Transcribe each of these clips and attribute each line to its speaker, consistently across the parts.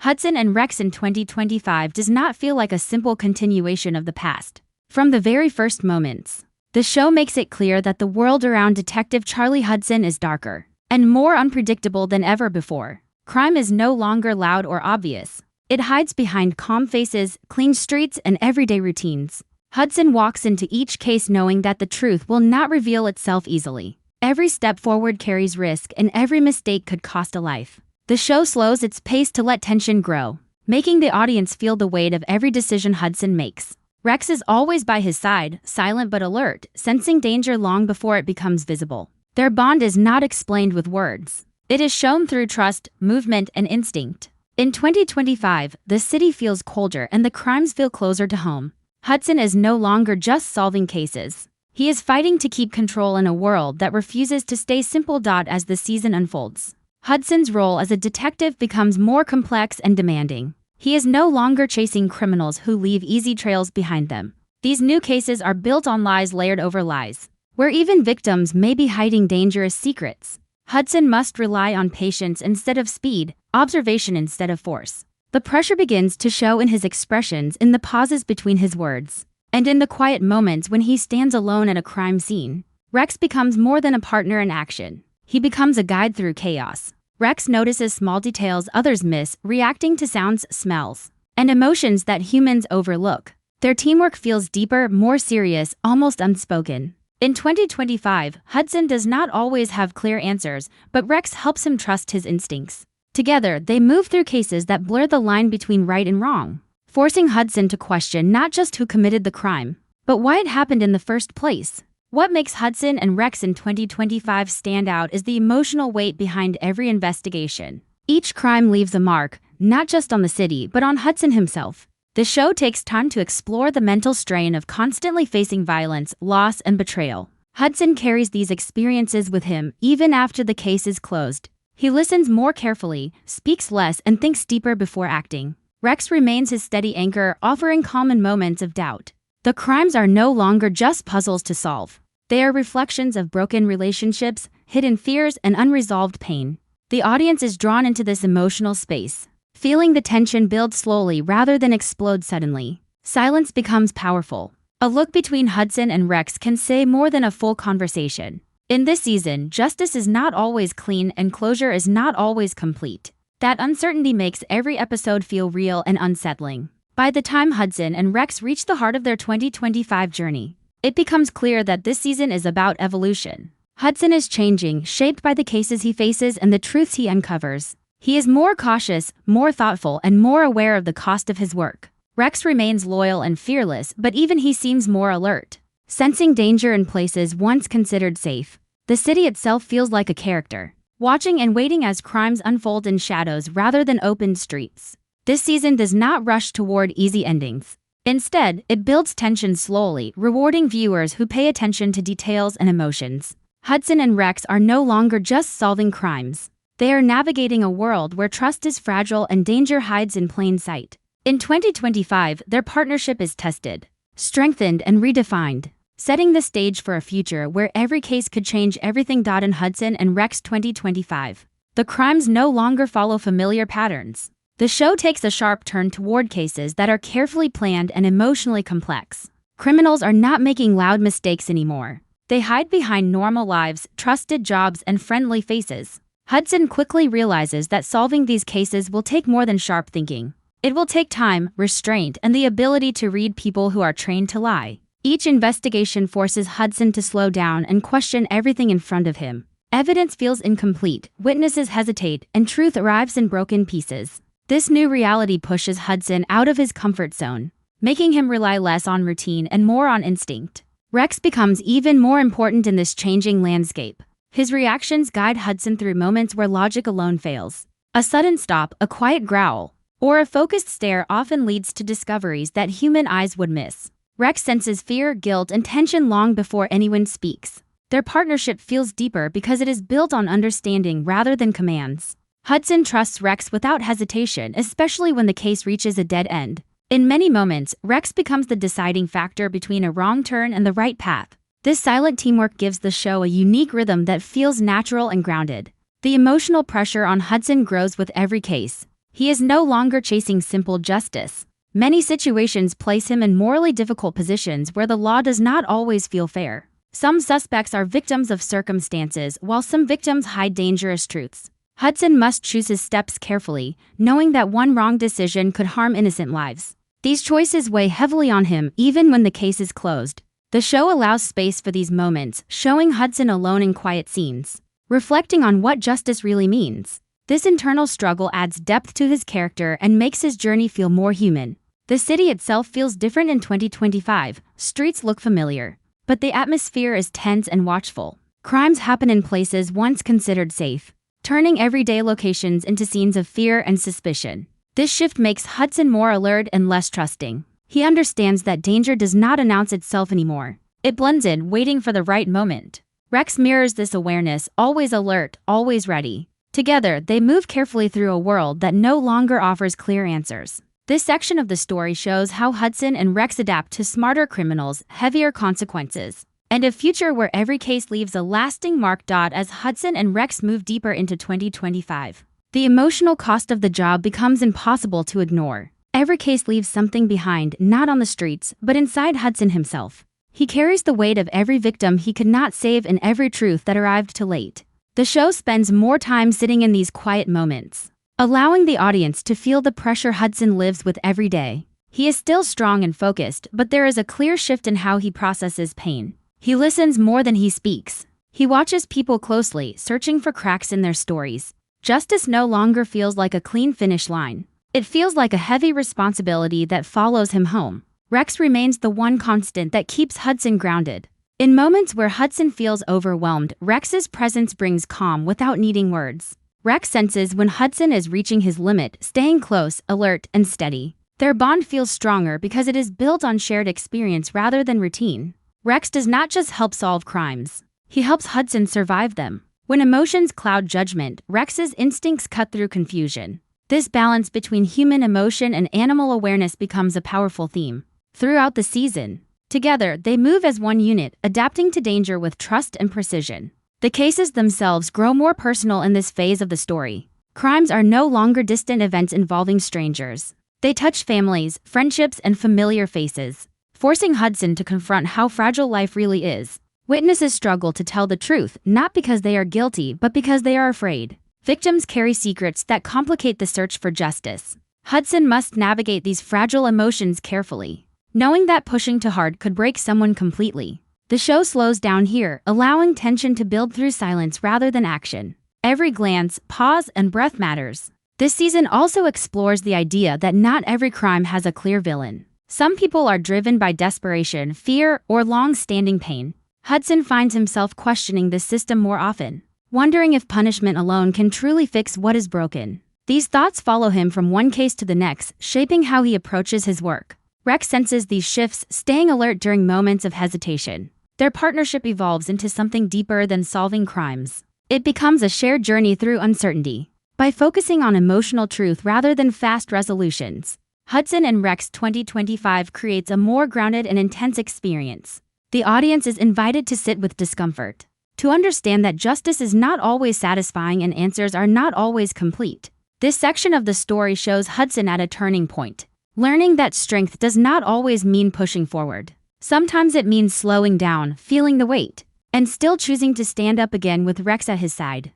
Speaker 1: Hudson and Rex in 2025 does not feel like a simple continuation of the past. From the very first moments, the show makes it clear that the world around Detective Charlie Hudson is darker and more unpredictable than ever before. Crime is no longer loud or obvious. It hides behind calm faces, clean streets, and everyday routines. Hudson walks into each case knowing that the truth will not reveal itself easily. Every step forward carries risk, and every mistake could cost a life. The show slows its pace to let tension grow, making the audience feel the weight of every decision Hudson makes. Rex is always by his side, silent but alert, sensing danger long before it becomes visible. Their bond is not explained with words. It is shown through trust, movement, and instinct. In 2025, the city feels colder and the crimes feel closer to home. Hudson is no longer just solving cases. He is fighting to keep control in a world that refuses to stay simple. As the season unfolds, Hudson's role as a detective becomes more complex and demanding. He is no longer chasing criminals who leave easy trails behind them. These new cases are built on lies layered over lies, where even victims may be hiding dangerous secrets. Hudson must rely on patience instead of speed, observation instead of force. The pressure begins to show in his expressions, in the pauses between his words, and in the quiet moments when he stands alone at a crime scene. Rex becomes more than a partner in action. He becomes a guide through chaos. Rex notices small details others miss, reacting to sounds, smells, and emotions that humans overlook. Their teamwork feels deeper, more serious, almost unspoken. In 2025, Hudson does not always have clear answers, but Rex helps him trust his instincts. Together, they move through cases that blur the line between right and wrong, forcing Hudson to question not just who committed the crime, but why it happened in the first place. What makes Hudson and Rex in 2025 stand out is the emotional weight behind every investigation. Each crime leaves a mark, not just on the city, but on Hudson himself. The show takes time to explore the mental strain of constantly facing violence, loss, and betrayal. Hudson carries these experiences with him even after the case is closed. He listens more carefully, speaks less, and thinks deeper before acting. Rex remains his steady anchor, offering calm in moments of doubt. The crimes are no longer just puzzles to solve. They are reflections of broken relationships, hidden fears, and unresolved pain. The audience is drawn into this emotional space, feeling the tension build slowly rather than explode suddenly. Silence becomes powerful. A look between Hudson and Rex can say more than a full conversation. In this season, justice is not always clean and closure is not always complete. That uncertainty makes every episode feel real and unsettling. By the time Hudson and Rex reach the heart of their 2025 journey, it becomes clear that this season is about evolution. Hudson is changing, shaped by the cases he faces and the truths he uncovers. He is more cautious, more thoughtful, and more aware of the cost of his work. Rex remains loyal and fearless, but even he seems more alert, sensing danger in places once considered safe. The city itself feels like a character, watching and waiting as crimes unfold in shadows rather than open streets. This season does not rush toward easy endings. Instead, it builds tension slowly, rewarding viewers who pay attention to details and emotions. Hudson and Rex are no longer just solving crimes. They are navigating a world where trust is fragile and danger hides in plain sight. In 2025, their partnership is tested, strengthened, and redefined, setting the stage for a future where every case could change everything. In Hudson and Rex 2025, the crimes no longer follow familiar patterns. The show takes a sharp turn toward cases that are carefully planned and emotionally complex. Criminals are not making loud mistakes anymore. They hide behind normal lives, trusted jobs, and friendly faces. Hudson quickly realizes that solving these cases will take more than sharp thinking. It will take time, restraint, and the ability to read people who are trained to lie. Each investigation forces Hudson to slow down and question everything in front of him. Evidence feels incomplete, witnesses hesitate, and truth arrives in broken pieces. This new reality pushes Hudson out of his comfort zone, making him rely less on routine and more on instinct. Rex becomes even more important in this changing landscape. His reactions guide Hudson through moments where logic alone fails. A sudden stop, a quiet growl, or a focused stare often leads to discoveries that human eyes would miss. Rex senses fear, guilt, and tension long before anyone speaks. Their partnership feels deeper because it is built on understanding rather than commands. Hudson trusts Rex without hesitation, especially when the case reaches a dead end. In many moments, Rex becomes the deciding factor between a wrong turn and the right path. This silent teamwork gives the show a unique rhythm that feels natural and grounded. The emotional pressure on Hudson grows with every case, He is no longer chasing simple justice. Many situations place him in morally difficult positions where the law does not always feel fair. Some suspects are victims of circumstances, while some victims hide dangerous truths. Hudson must choose his steps carefully, knowing that one wrong decision could harm innocent lives. These choices weigh heavily on him even when the case is closed. The show allows space for these moments, showing Hudson alone in quiet scenes, reflecting on what justice really means. This internal struggle adds depth to his character and makes his journey feel more human. The city itself feels different in 2025. Streets look familiar, but the atmosphere is tense and watchful. Crimes happen in places once considered safe, turning everyday locations into scenes of fear and suspicion. This shift makes Hudson more alert and less trusting. He understands that danger does not announce itself anymore. It blends in, waiting for the right moment. Rex mirrors this awareness, always alert, always ready. Together, they move carefully through a world that no longer offers clear answers. This section of the story shows how Hudson and Rex adapt to smarter criminals, heavier consequences, and a future where every case leaves a lasting mark. As Hudson and Rex move deeper into 2025, the emotional cost of the job becomes impossible to ignore. Every case leaves something behind, not on the streets, but inside Hudson himself. He carries the weight of every victim he could not save and every truth that arrived too late. The show spends more time sitting in these quiet moments, allowing the audience to feel the pressure Hudson lives with every day. He is still strong and focused, but there is a clear shift in how he processes pain. He listens more than he speaks. He watches people closely, searching for cracks in their stories. Justice no longer feels like a clean finish line. It feels like a heavy responsibility that follows him home. Rex remains the one constant that keeps Hudson grounded. In moments where Hudson feels overwhelmed, Rex's presence brings calm without needing words. Rex senses when Hudson is reaching his limit, staying close, alert, and steady. Their bond feels stronger because it is built on shared experience rather than routine. Rex does not just help solve crimes. He helps Hudson survive them. When emotions cloud judgment, Rex's instincts cut through confusion. This balance between human emotion and animal awareness becomes a powerful theme throughout the season. Together, they move as one unit, adapting to danger with trust and precision. The cases themselves grow more personal in this phase of the story. Crimes are no longer distant events involving strangers. They touch families, friendships, and familiar faces, forcing Hudson to confront how fragile life really is. Witnesses struggle to tell the truth, not because they are guilty, but because they are afraid. Victims carry secrets that complicate the search for justice. Hudson must navigate these fragile emotions carefully, knowing that pushing too hard could break someone completely. The show slows down here, allowing tension to build through silence rather than action. Every glance, pause, and breath matters. This season also explores the idea that not every crime has a clear villain. Some people are driven by desperation, fear, or long-standing pain. Hudson finds himself questioning this system more often, wondering if punishment alone can truly fix what is broken. These thoughts follow him from one case to the next, shaping how he approaches his work. Rex senses these shifts, staying alert during moments of hesitation. Their partnership evolves into something deeper than solving crimes. It becomes a shared journey through uncertainty. By focusing on emotional truth rather than fast resolutions, Hudson and Rex 2025 creates a more grounded and intense experience. The audience is invited to sit with discomfort, to understand that justice is not always satisfying and answers are not always complete. This section of the story shows Hudson at a turning point, learning that strength does not always mean pushing forward. Sometimes it means slowing down, feeling the weight, and still choosing to stand up again with Rex at his side.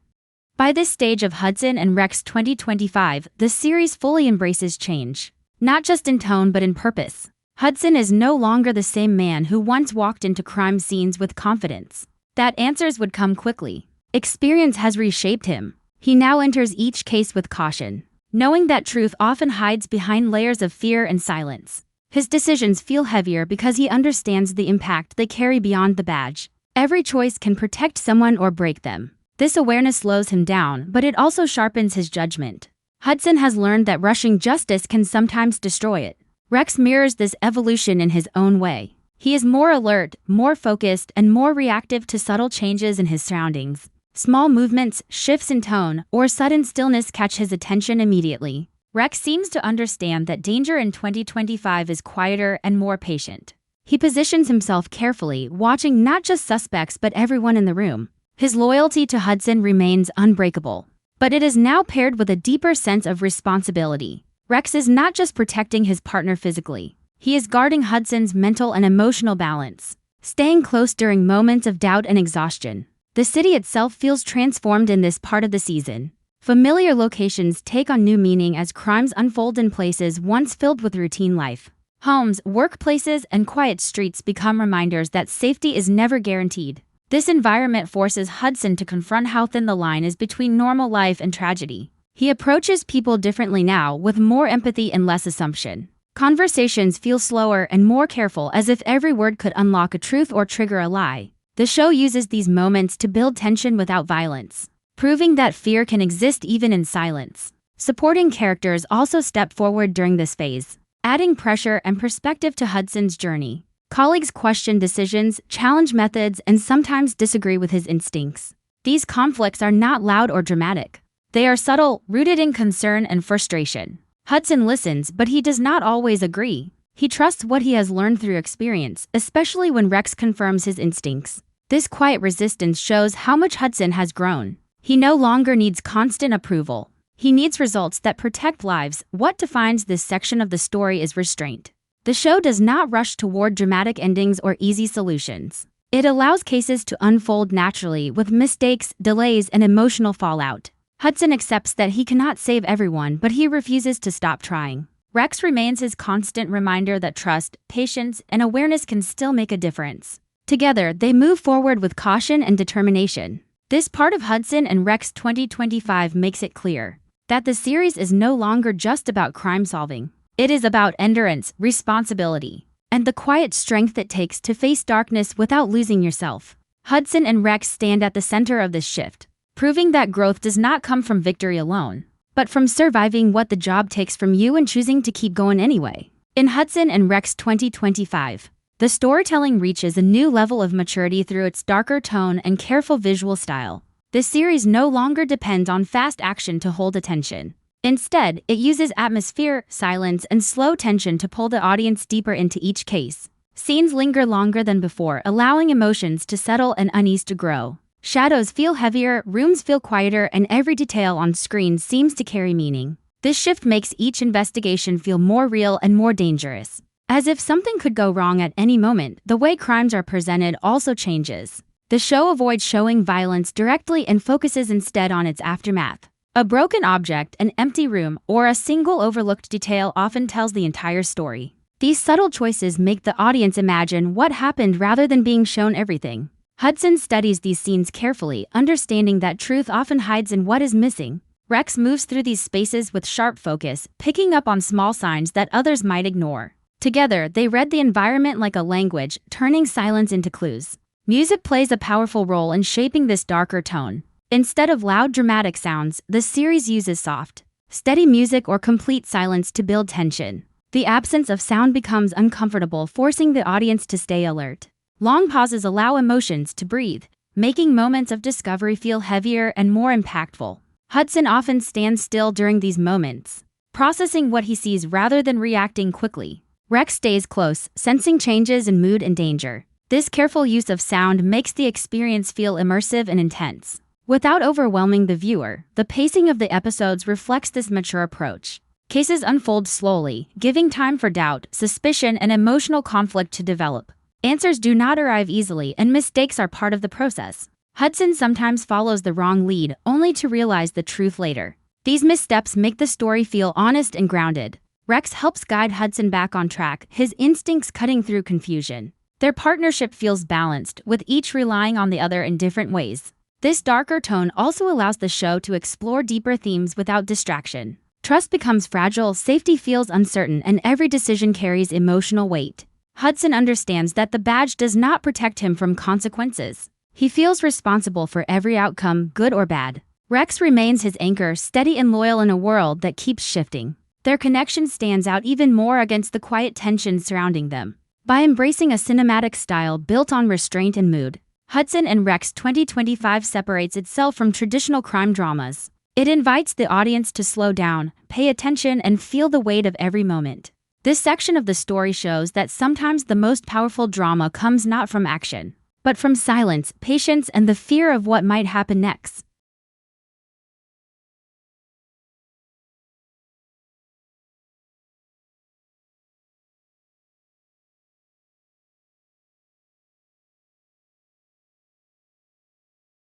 Speaker 1: By this stage of Hudson and Rex 2025, the series fully embraces change, not just in tone but in purpose. Hudson is no longer the same man who once walked into crime scenes with confidence that answers would come quickly. Experience has reshaped him. He now enters each case with caution, knowing that truth often hides behind layers of fear and silence. His decisions feel heavier because he understands the impact they carry beyond the badge. Every choice can protect someone or break them. This awareness slows him down, but it also sharpens his judgment. Hudson has learned that rushing justice can sometimes destroy it. Rex mirrors this evolution in his own way. He is more alert, more focused, and more reactive to subtle changes in his surroundings. Small movements, shifts in tone, or sudden stillness catch his attention immediately. Rex seems to understand that danger in 2025 is quieter and more patient. He positions himself carefully, watching not just suspects but everyone in the room. His loyalty to Hudson remains unbreakable, but it is now paired with a deeper sense of responsibility. Rex is not just protecting his partner physically, he is guarding Hudson's mental and emotional balance, staying close during moments of doubt and exhaustion. The city itself feels transformed in this part of the season. Familiar locations take on new meaning as crimes unfold in places once filled with routine life. Homes, workplaces, and quiet streets become reminders that safety is never guaranteed. This environment forces Hudson to confront how thin the line is between normal life and tragedy. He approaches people differently now, with more empathy and less assumption. Conversations feel slower and more careful, as if every word could unlock a truth or trigger a lie. The show uses these moments to build tension without violence, proving that fear can exist even in silence. Supporting characters also step forward during this phase, adding pressure and perspective to Hudson's journey. Colleagues question decisions, challenge methods, and sometimes disagree with his instincts. These conflicts are not loud or dramatic. They are subtle, rooted in concern and frustration. Hudson listens, but he does not always agree. He trusts what he has learned through experience, especially when Rex confirms his instincts. This quiet resistance shows how much Hudson has grown. He no longer needs constant approval. He needs results that protect lives. What defines this section of the story is restraint. The show does not rush toward dramatic endings or easy solutions. It allows cases to unfold naturally, with mistakes, delays, and emotional fallout. Hudson accepts that he cannot save everyone, but he refuses to stop trying. Rex remains his constant reminder that trust, patience, and awareness can still make a difference. Together, they move forward with caution and determination. This part of Hudson and Rex 2025 makes it clear that the series is no longer just about crime solving. It is about endurance, responsibility, and the quiet strength it takes to face darkness without losing yourself. Hudson and Rex stand at the center of this shift, proving that growth does not come from victory alone, but from surviving what the job takes from you and choosing to keep going anyway. In Hudson and Rex 2025, the storytelling reaches a new level of maturity through its darker tone and careful visual style. This series no longer depends on fast action to hold attention. Instead, it uses atmosphere, silence, and slow tension to pull the audience deeper into each case. Scenes linger longer than before, allowing emotions to settle and unease to grow. Shadows feel heavier, rooms feel quieter, and every detail on screen seems to carry meaning. This shift makes each investigation feel more real and more dangerous. As if something could go wrong at any moment, the way crimes are presented also changes. The show avoids showing violence directly and focuses instead on its aftermath. A broken object, an empty room, or a single overlooked detail often tells the entire story. These subtle choices make the audience imagine what happened rather than being shown everything. Hudson studies these scenes carefully, understanding that truth often hides in what is missing. Rex moves through these spaces with sharp focus, picking up on small signs that others might ignore. Together, they read the environment like a language, turning silence into clues. Music plays a powerful role in shaping this darker tone. Instead of loud dramatic sounds, the series uses soft, steady music or complete silence to build tension. The absence of sound becomes uncomfortable, forcing the audience to stay alert. Long pauses allow emotions to breathe, making moments of discovery feel heavier and more impactful. Hudson often stands still during these moments, processing what he sees rather than reacting quickly. Rex stays close, sensing changes in mood and danger. This careful use of sound makes the experience feel immersive and intense. Without overwhelming the viewer, the pacing of the episodes reflects this mature approach. Cases unfold slowly, giving time for doubt, suspicion, and emotional conflict to develop. Answers do not arrive easily, and mistakes are part of the process. Hudson sometimes follows the wrong lead, only to realize the truth later. These missteps make the story feel honest and grounded. Rex helps guide Hudson back on track, his instincts cutting through confusion. Their partnership feels balanced, with each relying on the other in different ways. This darker tone also allows the show to explore deeper themes without distraction. Trust becomes fragile, safety feels uncertain, and every decision carries emotional weight. Hudson understands that the badge does not protect him from consequences. He feels responsible for every outcome, good or bad. Rex remains his anchor, steady and loyal in a world that keeps shifting. Their connection stands out even more against the quiet tension surrounding them. By embracing a cinematic style built on restraint and mood, Hudson and Rex 2025 separates itself from traditional crime dramas. It invites the audience to slow down, pay attention, and feel the weight of every moment. This section of the story shows that sometimes the most powerful drama comes not from action, but from silence, patience, and the fear of what might happen next.